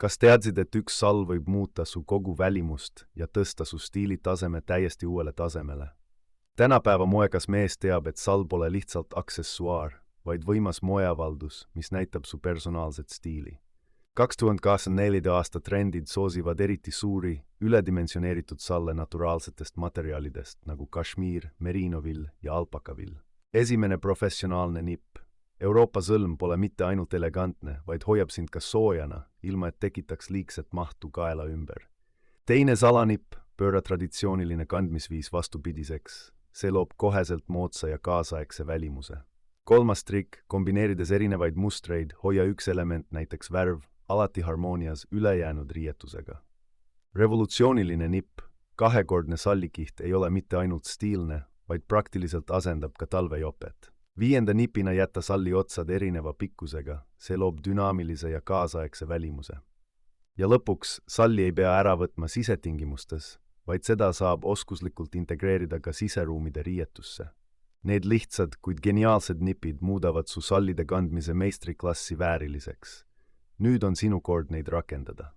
Kas teadsid, et üks sall võib muuta su kogu välimust ja tõsta su stiilitaseme täiesti uuele tasemele? Tänapäeva moekas mees teab, et sall pole lihtsalt aksessuaar, vaid võimas moeavaldus, mis näitab su personaalset stiili. 2024. aasta trendid soosivad eriti suuri, üledimensioneeritud salle naturaalsetest materjalidest nagu kašmiir, merinovill ja alpakavill. Esimene professionaalne nipp. Euroopa sõlm pole mitte ainult elegantne, vaid hoiab sind ka soojana, ilma et tekitaks liigset mahtu kaela ümber. Teine salanipp, pööra traditsiooniline kandmisviis vastupidiseks. See loob koheselt moodsa ja kaasaegse välimuse. Kolmas trikk, kombineerides erinevaid mustreid, hoia üks element, näiteks värv, alati harmoonias ülejäänud riietusega. Revolutsiooniline nipp, kahekordne sallikiht ei ole mitte ainult stiilne, vaid praktiliselt asendab ka talvejopet. Viienda nipina jätta salli otsad erineva pikkusega, see loob dünaamilise ja kaasaegse välimuse. Ja lõpuks, salli ei pea ära võtma sisetingimustes, vaid seda saab oskuslikult integreerida ka siseruumide riietusse. Need lihtsad, kuid geniaalsed nipid muudavad su sallide kandmise meistriklassi vääriliseks. Nüüd on sinu kord neid rakendada.